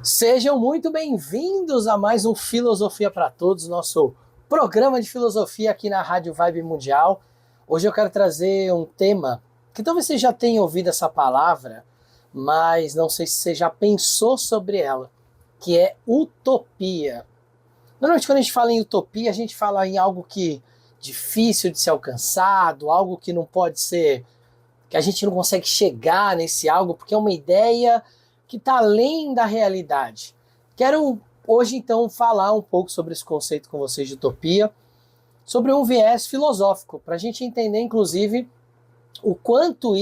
Sejam muito bem-vindos a mais um Filosofia para Todos, nosso programa de filosofia aqui na Rádio Vibe Mundial. Hoje eu quero trazer um tema que talvez você já tenha ouvido essa palavra, mas não sei se você já pensou sobre ela, que é utopia. Normalmente quando a gente fala em utopia, a gente fala em algo que difícil de ser alcançado, algo que não pode ser, que a gente não consegue chegar nesse algo, porque é uma ideia que está além da realidade. Quero hoje então falar um pouco sobre esse conceito com vocês de utopia, sobre um viés filosófico, para a gente entender inclusive o quanto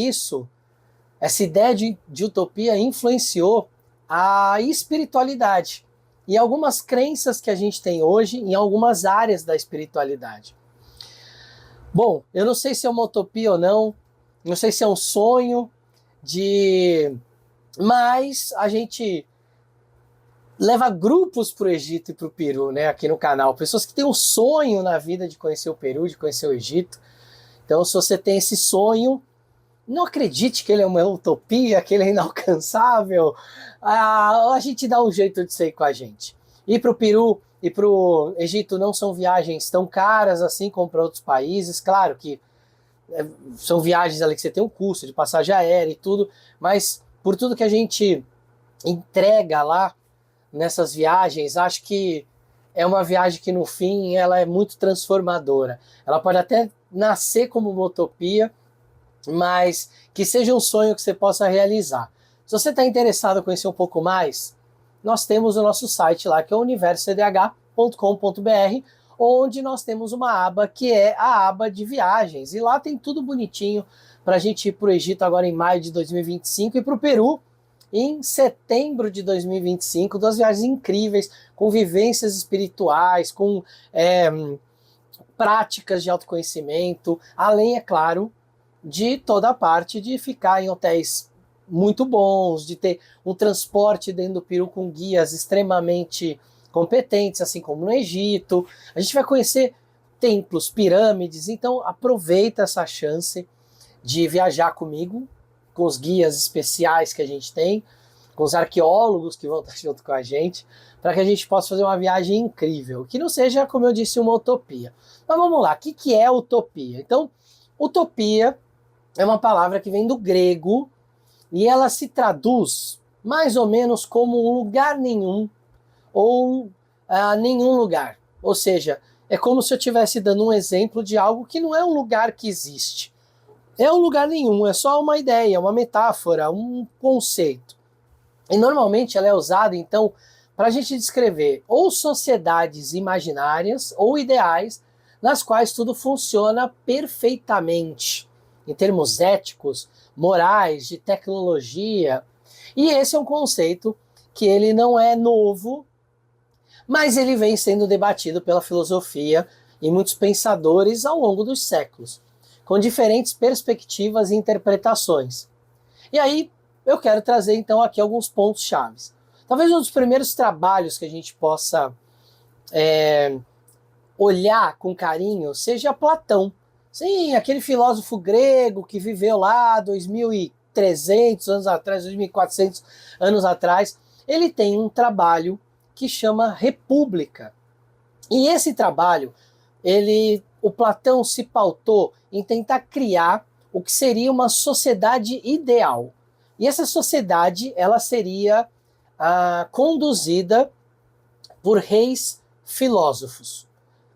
essa ideia de utopia influenciou a espiritualidade e algumas crenças que a gente tem hoje em algumas áreas da espiritualidade. Bom, eu não sei se é uma utopia ou não sei se é um sonho mas a gente leva grupos para o Egito e para o Peru, né, aqui no canal. Pessoas que têm um sonho na vida de conhecer o Peru, de conhecer o Egito. Então, se você tem esse sonho, não acredite que ele é uma utopia, que ele é inalcançável. A gente dá um jeito de ser com a gente. Ir para o Peru e para o Egito não são viagens tão caras assim como para outros países. Claro que são viagens ali que você tem um custo de passagem aérea e tudo, mas por tudo que a gente entrega lá nessas viagens, acho que é uma viagem que no fim ela é muito transformadora. Ela pode até nascer como uma utopia, mas que seja um sonho que você possa realizar. Se você está interessado em conhecer um pouco mais, nós temos o nosso site lá, que é universodh.com.br, onde nós temos uma aba que é a aba de viagens. E lá tem tudo bonitinho para a gente ir para o Egito agora em maio de 2025 e para o Peru em setembro de 2025. Duas viagens incríveis, com vivências espirituais, com práticas de autoconhecimento, além, é claro, de toda a parte de ficar em hotéis muito bons, de ter um transporte dentro do Peru com guias extremamente competentes, assim como no Egito. A gente vai conhecer templos, pirâmides, então aproveita essa chance de viajar comigo, com os guias especiais que a gente tem, com os arqueólogos que vão estar junto com a gente, para que a gente possa fazer uma viagem incrível, que não seja, como eu disse, uma utopia. Mas vamos lá, o que é utopia? Então, utopia é uma palavra que vem do grego e ela se traduz mais ou menos como um lugar nenhum ou nenhum lugar. Ou seja, é como se eu estivesse dando um exemplo de algo que não é um lugar que existe. É um lugar nenhum, é só uma ideia, uma metáfora, um conceito. E normalmente ela é usada, então, para a gente descrever ou sociedades imaginárias ou ideais nas quais tudo funciona perfeitamente, em termos éticos, morais, de tecnologia. E esse é um conceito que ele não é novo, mas ele vem sendo debatido pela filosofia e muitos pensadores ao longo dos séculos, com diferentes perspectivas e interpretações. E aí eu quero trazer então aqui alguns pontos chaves. Talvez um dos primeiros trabalhos que a gente possa olhar com carinho seja Platão. Sim, aquele filósofo grego que viveu lá 2.300 anos atrás, 2.400 anos atrás. Ele tem um trabalho que chama República. E esse trabalho, o Platão se pautou em tentar criar o que seria uma sociedade ideal. E essa sociedade, ela seria conduzida por reis filósofos.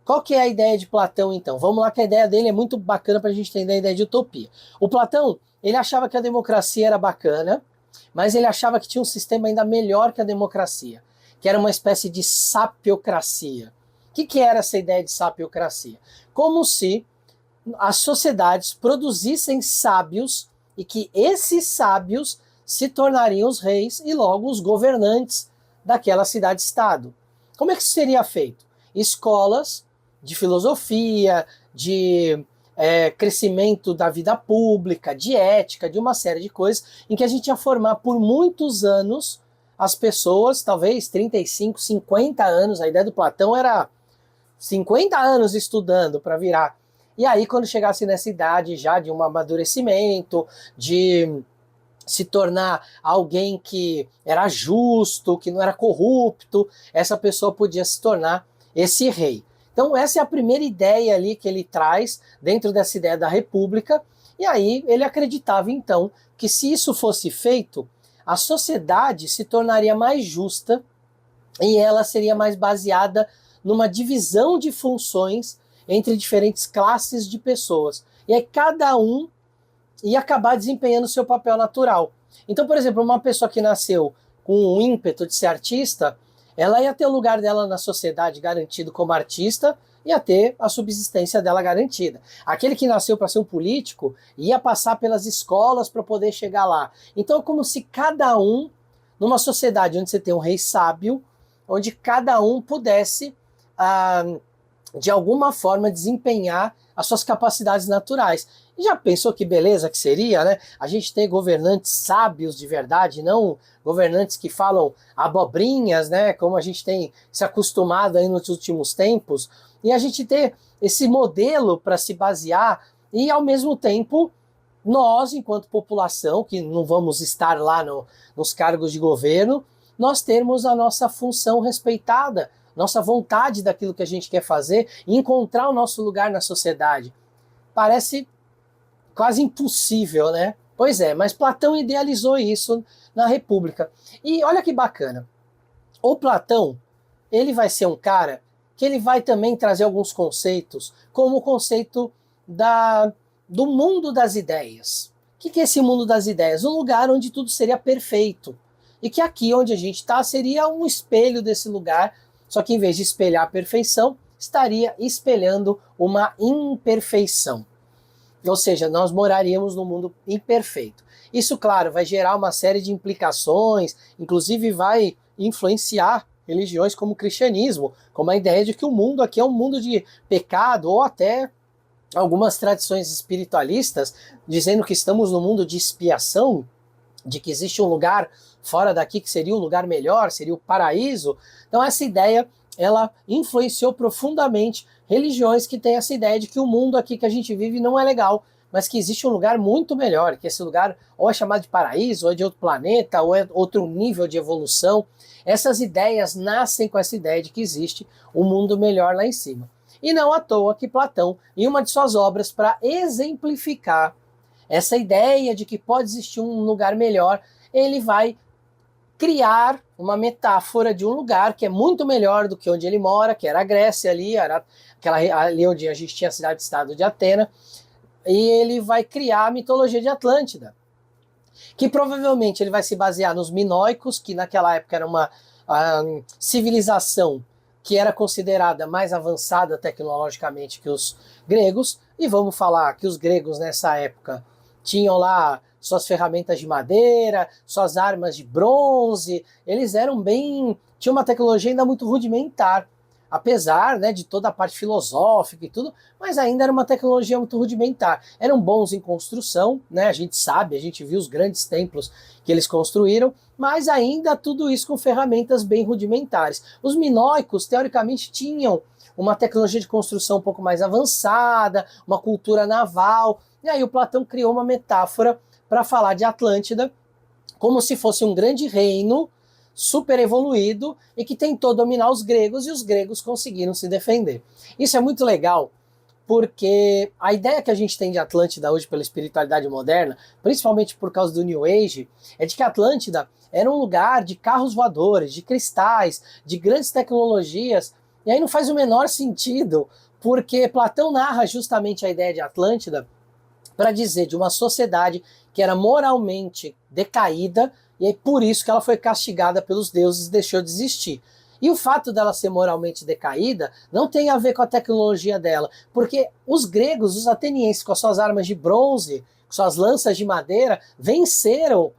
Qual que é a ideia de Platão, então? Vamos lá, que a ideia dele é muito bacana para a gente entender a ideia de utopia. O Platão, ele achava que a democracia era bacana, mas ele achava que tinha um sistema ainda melhor que a democracia, que era uma espécie de sapiocracia. O que era essa ideia de sapiocracia? Como se as sociedades produzissem sábios e que esses sábios se tornariam os reis e logo os governantes daquela cidade-estado. Como é que isso seria feito? Escolas de filosofia, de crescimento da vida pública, de ética, de uma série de coisas, em que a gente ia formar por muitos anos as pessoas, talvez 35, 50 anos, a ideia do Platão era 50 anos estudando para virar. E aí, quando chegasse nessa idade já de um amadurecimento, de se tornar alguém que era justo, que não era corrupto, essa pessoa podia se tornar esse rei. Então essa é a primeira ideia ali que ele traz dentro dessa ideia da república, e aí ele acreditava então que se isso fosse feito, a sociedade se tornaria mais justa e ela seria mais baseada numa divisão de funções entre diferentes classes de pessoas. E aí cada um e acabar desempenhando o seu papel natural. Então, por exemplo, uma pessoa que nasceu com um ímpeto de ser artista, ela ia ter o lugar dela na sociedade garantido como artista, ia ter a subsistência dela garantida. Aquele que nasceu para ser um político ia passar pelas escolas para poder chegar lá. Então é como se cada um, numa sociedade onde você tem um rei sábio, onde cada um pudesse, de alguma forma, desempenhar as suas capacidades naturais. E já pensou que beleza que seria, né? A gente tem governantes sábios de verdade, não governantes que falam abobrinhas, né? Como a gente tem se acostumado aí nos últimos tempos. E a gente ter esse modelo para se basear e, ao mesmo tempo, nós, enquanto população, que não vamos estar lá nos cargos de governo, nós termos a nossa função respeitada, nossa vontade daquilo que a gente quer fazer e encontrar o nosso lugar na sociedade. Parece quase impossível, né? Pois é, mas Platão idealizou isso na República. E olha que bacana, o Platão, ele vai ser um cara que ele vai também trazer alguns conceitos, como o conceito do mundo das ideias. O que é esse mundo das ideias? Um lugar onde tudo seria perfeito. E que aqui onde a gente está seria um espelho desse lugar, só que em vez de espelhar a perfeição, estaria espelhando uma imperfeição. Ou seja, nós moraríamos num mundo imperfeito. Isso, claro, vai gerar uma série de implicações, inclusive vai influenciar religiões como o cristianismo, como a ideia de que o mundo aqui é um mundo de pecado, ou até algumas tradições espiritualistas dizendo que estamos num mundo de expiação, de que existe um lugar fora daqui que seria um lugar melhor, seria o paraíso. Então essa ideia, ela influenciou profundamente religiões que têm essa ideia de que o mundo aqui que a gente vive não é legal, mas que existe um lugar muito melhor, que esse lugar ou é chamado de paraíso, ou é de outro planeta, ou é outro nível de evolução. Essas ideias nascem com essa ideia de que existe um mundo melhor lá em cima. E não à toa que Platão, em uma de suas obras, para exemplificar essa ideia de que pode existir um lugar melhor, ele vai criar uma metáfora de um lugar que é muito melhor do que onde ele mora, que era a Grécia ali, era ali onde a gente tinha a cidade-estado de Atena, e ele vai criar a mitologia de Atlântida, que provavelmente ele vai se basear nos minoicos, que naquela época era uma civilização que era considerada mais avançada tecnologicamente que os gregos, e vamos falar que os gregos nessa época tinham lá suas ferramentas de madeira, suas armas de bronze, eles tinham uma tecnologia ainda muito rudimentar, apesar, né, de toda a parte filosófica e tudo, mas ainda era uma tecnologia muito rudimentar. Eram bons em construção, né, a gente sabe, a gente viu os grandes templos que eles construíram, mas ainda tudo isso com ferramentas bem rudimentares. Os minoicos, teoricamente, tinham uma tecnologia de construção um pouco mais avançada, uma cultura naval, e aí o Platão criou uma metáfora para falar de Atlântida como se fosse um grande reino super evoluído e que tentou dominar os gregos, e os gregos conseguiram se defender. Isso é muito legal, porque a ideia que a gente tem de Atlântida hoje pela espiritualidade moderna, principalmente por causa do New Age, é de que Atlântida era um lugar de carros voadores, de cristais, de grandes tecnologias, e aí não faz o menor sentido, porque Platão narra justamente a ideia de Atlântida para dizer de uma sociedade que era moralmente decaída, e é por isso que ela foi castigada pelos deuses e deixou de existir. E o fato dela ser moralmente decaída não tem a ver com a tecnologia dela, porque os gregos, os atenienses, com as suas armas de bronze, com suas lanças de madeira, venceram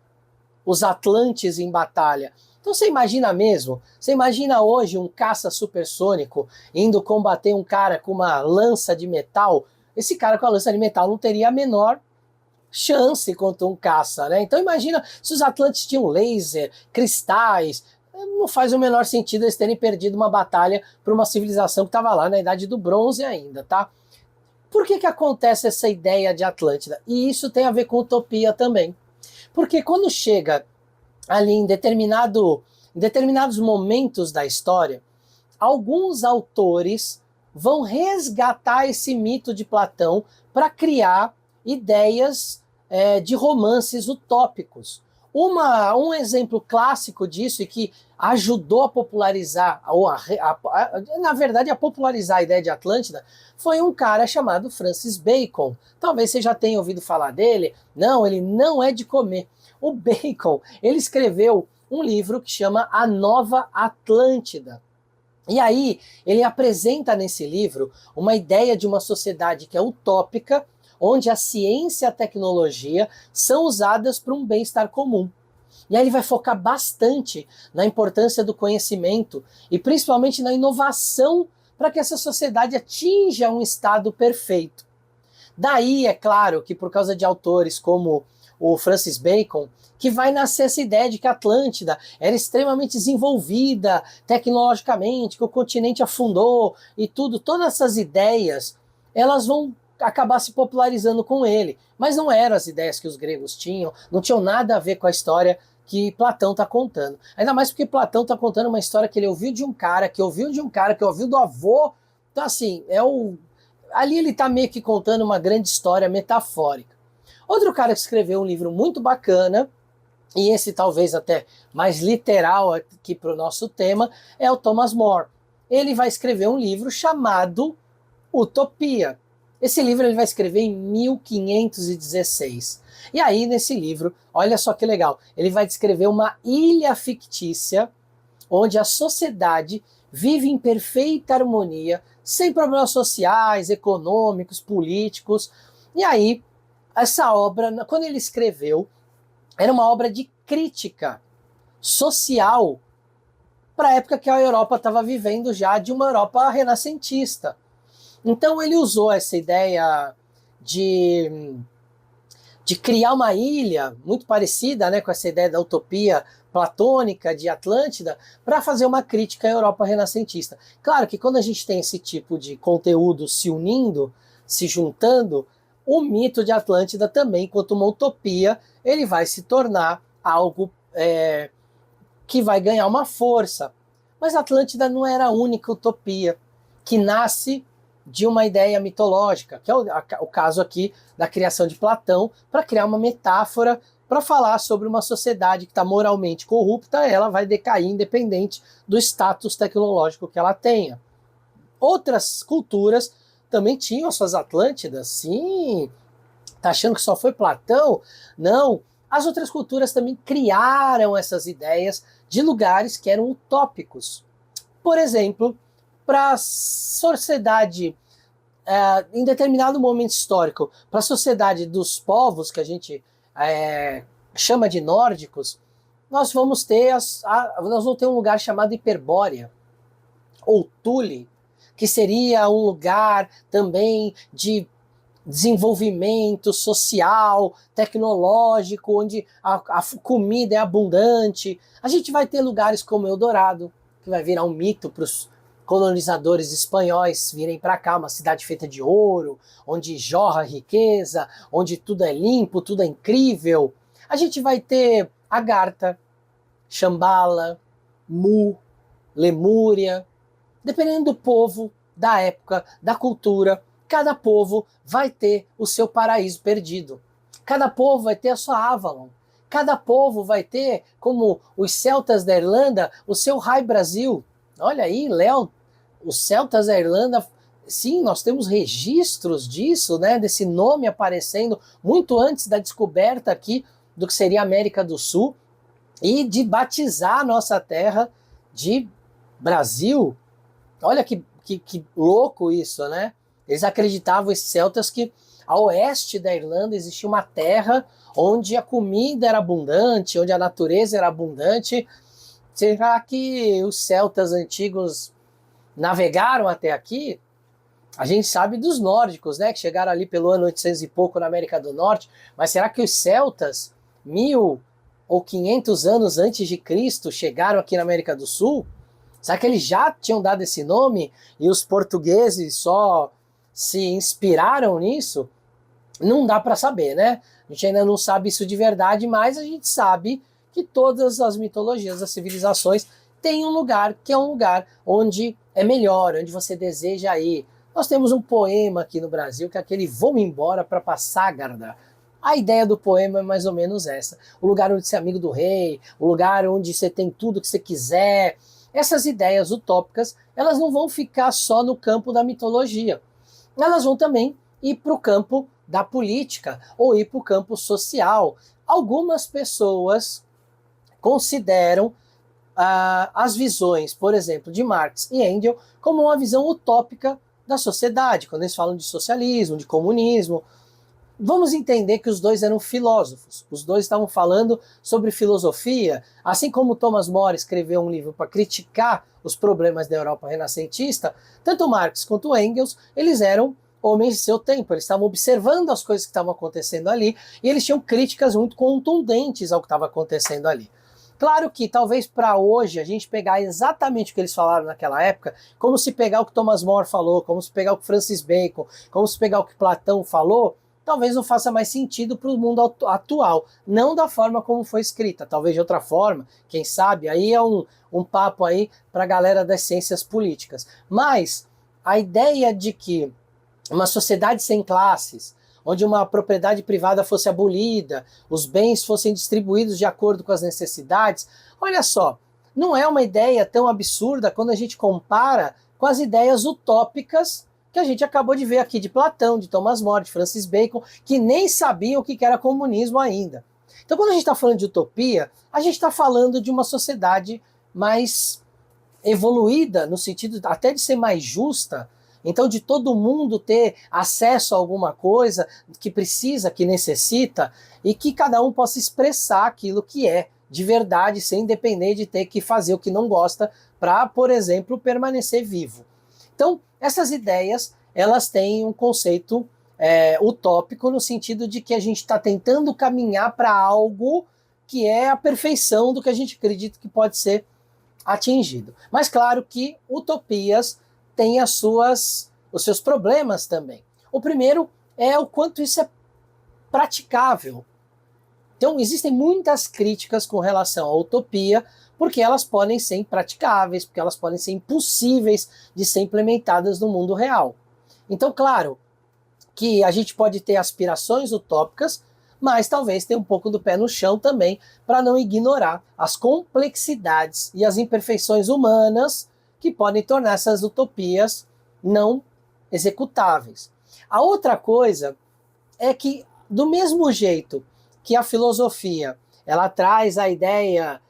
os atlantes em batalha. Então você imagina mesmo, você imagina hoje um caça supersônico indo combater um cara com uma lança de metal. Esse cara com a lança de metal não teria a menor chance contra um caça, né? Então imagina se os atlantes tinham laser, cristais, não faz o menor sentido eles terem perdido uma batalha para uma civilização que estava lá na Idade do Bronze ainda, tá? Por que acontece essa ideia de Atlântida? E isso tem a ver com utopia também. Porque quando chega ali em determinados momentos da história, alguns autores vão resgatar esse mito de Platão para criar ideias de romances utópicos. Um exemplo clássico disso e que ajudou a popularizar, na verdade, a popularizar a ideia de Atlântida, foi um cara chamado Francis Bacon. Talvez você já tenha ouvido falar dele. Não, ele não é de comer. O Bacon, ele escreveu um livro que chama A Nova Atlântida. E aí, ele apresenta nesse livro uma ideia de uma sociedade que é utópica, onde a ciência e a tecnologia são usadas para um bem-estar comum. E aí ele vai focar bastante na importância do conhecimento e principalmente na inovação para que essa sociedade atinja um estado perfeito. Daí, é claro, que por causa de autores como o Francis Bacon, que vai nascer essa ideia de que a Atlântida era extremamente desenvolvida tecnologicamente, que o continente afundou e tudo, todas essas ideias, elas vão acabar se popularizando com ele. Mas não eram as ideias que os gregos tinham, não tinham nada a ver com a história que Platão está contando. Ainda mais porque Platão está contando uma história que ele ouviu de um cara, que ouviu de um cara, que ouviu do avô. Então, assim, ali ele está meio que contando uma grande história metafórica. Outro cara que escreveu um livro muito bacana, e esse talvez até mais literal aqui para o nosso tema, é o Thomas More. Ele vai escrever um livro chamado Utopia. Esse livro ele vai escrever em 1516. E aí, nesse livro, olha só que legal, ele vai descrever uma ilha fictícia onde a sociedade vive em perfeita harmonia, sem problemas sociais, econômicos, políticos. E aí, essa obra, quando ele escreveu, era uma obra de crítica social para a época que a Europa estava vivendo já de uma Europa renascentista. Então ele usou essa ideia de criar uma ilha muito parecida, né, com essa ideia da utopia platônica de Atlântida, para fazer uma crítica à Europa renascentista. Claro que quando a gente tem esse tipo de conteúdo se unindo, se juntando, o mito de Atlântida também, quanto uma utopia, ele vai se tornar algo que vai ganhar uma força. Mas Atlântida não era a única utopia que nasce de uma ideia mitológica, que é o caso aqui da criação de Platão, para criar uma metáfora para falar sobre uma sociedade que está moralmente corrupta, ela vai decair independente do status tecnológico que ela tenha. Outras culturas também tinham suas Atlântidas, sim. Tá achando que só foi Platão? Não. As outras culturas também criaram essas ideias de lugares que eram utópicos. Por exemplo, para a sociedade, em determinado momento histórico, para a sociedade dos povos que a gente chama de nórdicos, nós vamos ter um lugar chamado Hiperbórea, ou Tule, que seria um lugar também de desenvolvimento social, tecnológico, onde a comida é abundante. A gente vai ter lugares como Eldorado, que vai virar um mito para os colonizadores espanhóis virem para cá, uma cidade feita de ouro, onde jorra riqueza, onde tudo é limpo, tudo é incrível. A gente vai ter Agartha, Shambhala, Mu, Lemúria. Dependendo do povo, da época, da cultura, cada povo vai ter o seu paraíso perdido. Cada povo vai ter a sua Avalon. Cada povo vai ter, como os celtas da Irlanda, o seu Rai Brasil. Olha aí, Léo, os celtas da Irlanda, sim, nós temos registros disso, né, desse nome aparecendo muito antes da descoberta aqui do que seria a América do Sul e de batizar a nossa terra de Brasil. Olha que louco isso, né? Eles acreditavam, esses celtas, que a oeste da Irlanda existia uma terra onde a comida era abundante, onde a natureza era abundante. Será que os celtas antigos navegaram até aqui? A gente sabe dos nórdicos, né, que chegaram ali pelo ano 800 e pouco na América do Norte, mas será que os celtas, 1000 ou 500 anos antes de Cristo, chegaram aqui na América do Sul? Será que eles já tinham dado esse nome e os portugueses só se inspiraram nisso? Não dá para saber, né? A gente ainda não sabe isso de verdade, mas a gente sabe que todas as mitologias das civilizações têm um lugar que é um lugar onde é melhor, onde você deseja ir. Nós temos um poema aqui no Brasil que é aquele Vou-me embora para Passagarda. A ideia do poema é mais ou menos essa. O lugar onde você é amigo do rei, o lugar onde você tem tudo que você quiser. Essas ideias utópicas, elas não vão ficar só no campo da mitologia. Elas vão também ir para o campo da política ou ir para o campo social. Algumas pessoas consideram as visões, por exemplo, de Marx e Engels como uma visão utópica da sociedade, quando eles falam de socialismo, de comunismo. Vamos entender que os dois eram filósofos, os dois estavam falando sobre filosofia, assim como Thomas More escreveu um livro para criticar os problemas da Europa renascentista, tanto Marx quanto Engels, eles eram homens de seu tempo, eles estavam observando as coisas que estavam acontecendo ali e eles tinham críticas muito contundentes ao que estava acontecendo ali. Claro que talvez para hoje a gente pegar exatamente o que eles falaram naquela época, como se pegar o que Thomas More falou, como se pegar o que Francis Bacon, como se pegar o que Platão falou, talvez não faça mais sentido para o mundo atual, não da forma como foi escrita, talvez de outra forma, quem sabe, aí é um papo aí para a galera das ciências políticas. Mas a ideia de que uma sociedade sem classes, onde uma propriedade privada fosse abolida, os bens fossem distribuídos de acordo com as necessidades, olha só, não é uma ideia tão absurda quando a gente compara com as ideias utópicas que a gente acabou de ver aqui de Platão, de Thomas More, de Francis Bacon, que nem sabiam o que era comunismo ainda. Então quando a gente está falando de utopia, a gente está falando de uma sociedade mais evoluída, no sentido até de ser mais justa, então de todo mundo ter acesso a alguma coisa que precisa, que necessita, e que cada um possa expressar aquilo que é de verdade, sem depender de ter que fazer o que não gosta para, por exemplo, permanecer vivo. Então, essas ideias, elas têm um conceito utópico no sentido de que a gente está tentando caminhar para algo que é a perfeição do que a gente acredita que pode ser atingido. Mas claro que utopias têm os seus problemas também. O primeiro é o quanto isso é praticável. Então existem muitas críticas com relação à utopia, porque elas podem ser impraticáveis, porque elas podem ser impossíveis de ser implementadas no mundo real. Então, claro, que a gente pode ter aspirações utópicas, mas talvez ter um pouco do pé no chão também, para não ignorar as complexidades e as imperfeições humanas que podem tornar essas utopias não executáveis. A outra coisa é que, do mesmo jeito que a filosofia ela traz a ideia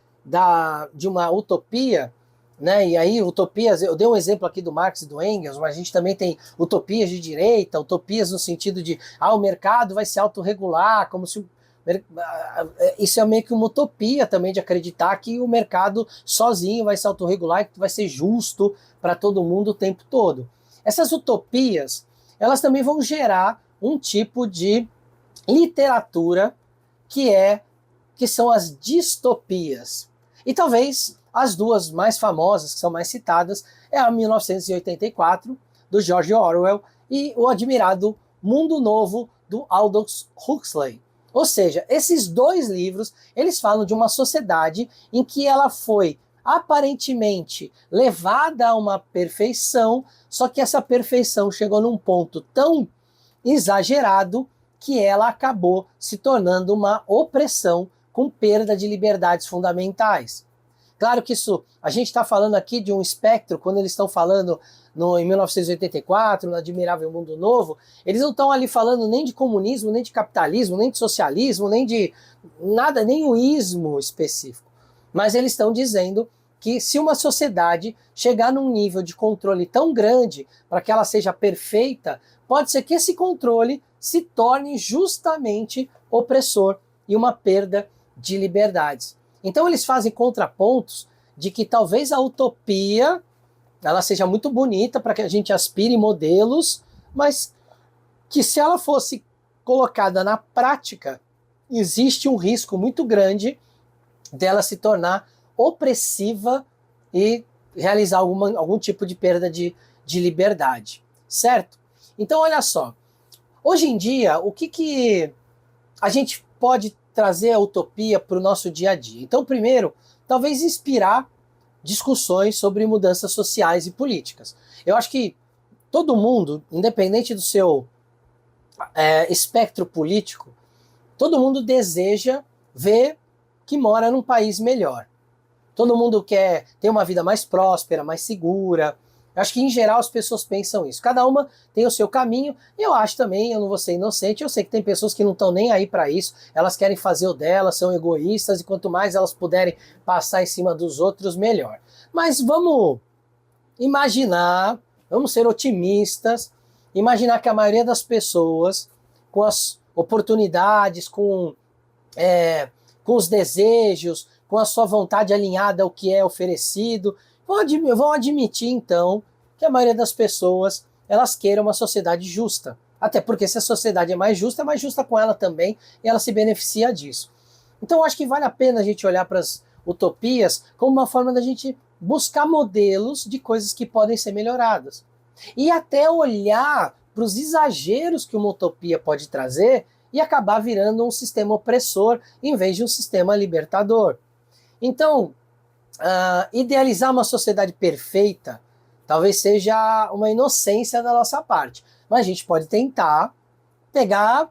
de uma utopia, né? E aí utopias, eu dei um exemplo aqui do Marx e do Engels, mas a gente também tem utopias de direita, utopias no sentido de o mercado vai se autorregular, como se isso é meio que uma utopia também de acreditar que o mercado sozinho vai se autorregular e que vai ser justo para todo mundo o tempo todo. Essas utopias, elas também vão gerar um tipo de literatura que são as distopias. E talvez as duas mais famosas, que são mais citadas, é a 1984, do George Orwell, e o admirado Mundo Novo, do Aldous Huxley. Ou seja, esses dois livros, eles falam de uma sociedade em que ela foi aparentemente levada a uma perfeição, só que essa perfeição chegou num ponto tão exagerado que ela acabou se tornando uma opressão com perda de liberdades fundamentais. Claro que isso, a gente está falando aqui de um espectro, quando eles estão falando em 1984, no Admirável Mundo Novo, eles não estão ali falando nem de comunismo, nem de capitalismo, nem de socialismo, nem de nada, nem o ismo específico. Mas eles estão dizendo que se uma sociedade chegar num nível de controle tão grande para que ela seja perfeita, pode ser que esse controle se torne justamente opressor e uma perda de liberdades. Então eles fazem contrapontos de que talvez a utopia ela seja muito bonita para que a gente aspire modelos, mas que se ela fosse colocada na prática, existe um risco muito grande dela se tornar opressiva e realizar algum tipo de perda de liberdade, certo? Então olha só, hoje em dia, o que a gente pode trazer a utopia para o nosso dia a dia? Então, primeiro, talvez inspirar discussões sobre mudanças sociais e políticas. Eu acho que todo mundo, independente do seu espectro político, todo mundo deseja ver que mora num país melhor. Todo mundo quer ter uma vida mais próspera, mais segura. Eu acho que, em geral, as pessoas pensam isso. Cada uma tem o seu caminho. E eu acho também, eu não vou ser inocente, eu sei que tem pessoas que não estão nem aí para isso. Elas querem fazer o delas, são egoístas, e quanto mais elas puderem passar em cima dos outros, melhor. Mas vamos imaginar, vamos ser otimistas, imaginar que a maioria das pessoas, com as oportunidades, com os desejos, com a sua vontade alinhada ao que é oferecido, vão admitir então que a maioria das pessoas elas queiram uma sociedade justa. Até porque se a sociedade é mais justa com ela também e ela se beneficia disso. Então eu acho que vale a pena a gente olhar para as utopias como uma forma da gente buscar modelos de coisas que podem ser melhoradas. E até olhar para os exageros que uma utopia pode trazer e acabar virando um sistema opressor em vez de um sistema libertador. Então, idealizar uma sociedade perfeita talvez seja uma inocência da nossa parte, mas a gente pode tentar pegar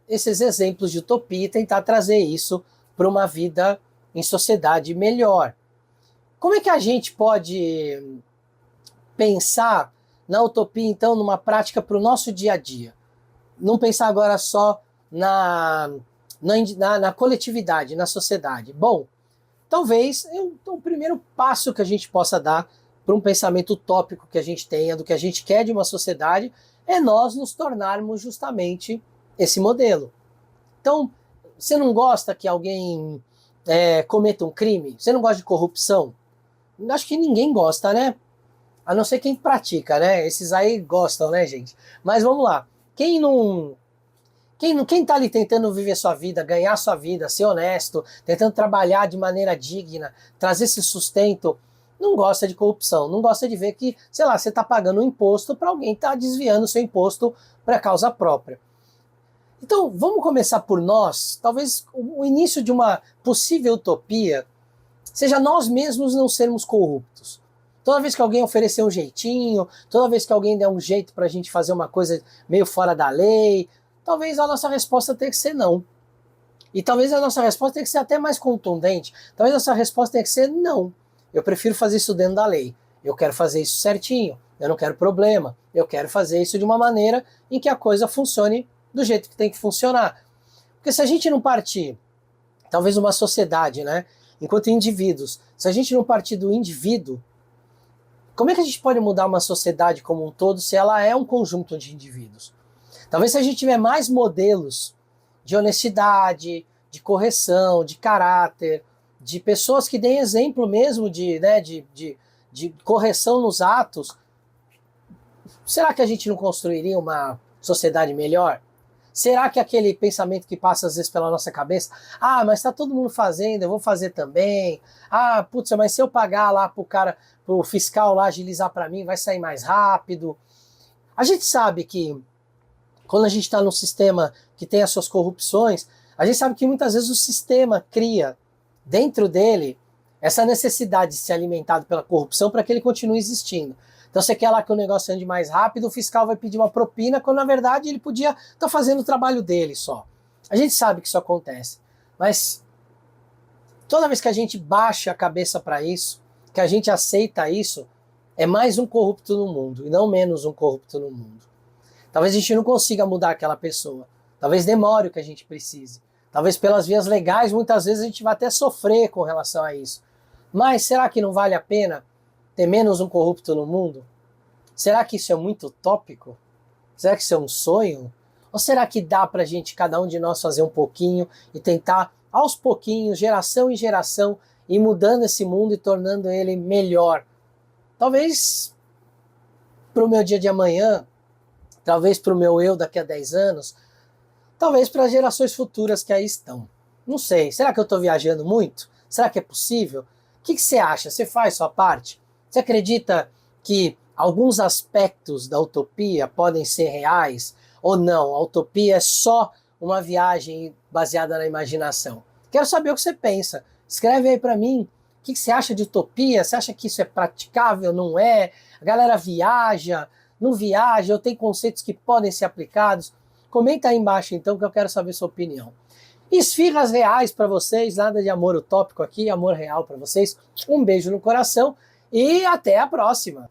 esses exemplos de utopia e tentar trazer isso para uma vida em sociedade melhor. Como é que a gente pode pensar na utopia, então, numa prática para o nosso dia a dia? Não pensar agora só na coletividade, na sociedade. Bom, talvez o primeiro passo que a gente possa dar para um pensamento utópico que a gente tenha, do que a gente quer de uma sociedade, é nós nos tornarmos justamente esse modelo. Então, você não gosta que alguém cometa um crime? Você não gosta de corrupção? Acho que ninguém gosta, né? A não ser quem pratica, né? Esses aí gostam, né, gente? Mas vamos lá. Quem tá ali tentando viver sua vida, ganhar sua vida, ser honesto, tentando trabalhar de maneira digna, trazer esse sustento, não gosta de corrupção, não gosta de ver que, sei lá, você está pagando um imposto para alguém que está desviando o seu imposto para causa própria. Então, vamos começar por nós. Talvez o início de uma possível utopia seja nós mesmos não sermos corruptos. Toda vez que alguém oferecer um jeitinho, toda vez que alguém der um jeito para a gente fazer uma coisa meio fora da lei, talvez a nossa resposta tenha que ser não. E talvez a nossa resposta tenha que ser até mais contundente. Talvez a nossa resposta tenha que ser não. Eu prefiro fazer isso dentro da lei. Eu quero fazer isso certinho. Eu não quero problema. Eu quero fazer isso de uma maneira em que a coisa funcione do jeito que tem que funcionar. Porque se a gente não partir, talvez uma sociedade, né? Enquanto indivíduos, se a gente não partir do indivíduo, como é que a gente pode mudar uma sociedade como um todo se ela é um conjunto de indivíduos? Talvez se a gente tiver mais modelos de honestidade, de correção, de caráter, de pessoas que deem exemplo mesmo de correção nos atos, será que a gente não construiria uma sociedade melhor? Será que aquele pensamento que passa às vezes pela nossa cabeça, mas está todo mundo fazendo, eu vou fazer também, putz, mas se eu pagar lá pro fiscal lá agilizar para mim, vai sair mais rápido. A gente sabe que quando a gente está num sistema que tem as suas corrupções, a gente sabe que muitas vezes o sistema cria dentro dele essa necessidade de ser alimentado pela corrupção para que ele continue existindo. Então você quer lá que o negócio ande mais rápido, o fiscal vai pedir uma propina, quando na verdade ele podia estar fazendo o trabalho dele só. A gente sabe que isso acontece, mas toda vez que a gente baixa a cabeça para isso, que a gente aceita isso, é mais um corrupto no mundo, e não menos um corrupto no mundo. Talvez a gente não consiga mudar aquela pessoa, talvez demore o que a gente precise, talvez pelas vias legais, muitas vezes a gente vai até sofrer com relação a isso. Mas será que não vale a pena ter menos um corrupto no mundo? Será que isso é muito utópico? Será que isso é um sonho? Ou será que dá pra gente, cada um de nós, fazer um pouquinho e tentar, aos pouquinhos, geração em geração, ir mudando esse mundo e tornando ele melhor? Talvez pro meu dia de amanhã, talvez pro meu eu daqui a 10 anos, talvez para as gerações futuras que aí estão. Não sei, será que eu estou viajando muito? Será que é possível? O que você acha? Você faz sua parte? Você acredita que alguns aspectos da utopia podem ser reais ou não? A utopia é só uma viagem baseada na imaginação? Quero saber o que você pensa. Escreve aí para mim. O que você acha de utopia? Você acha que isso é praticável? Não é? A galera viaja? Não viaja? Ou tem conceitos que podem ser aplicados? Comenta aí embaixo então que eu quero saber sua opinião. Esfirras reais para vocês, nada de amor utópico aqui, amor real para vocês. Um beijo no coração e até a próxima!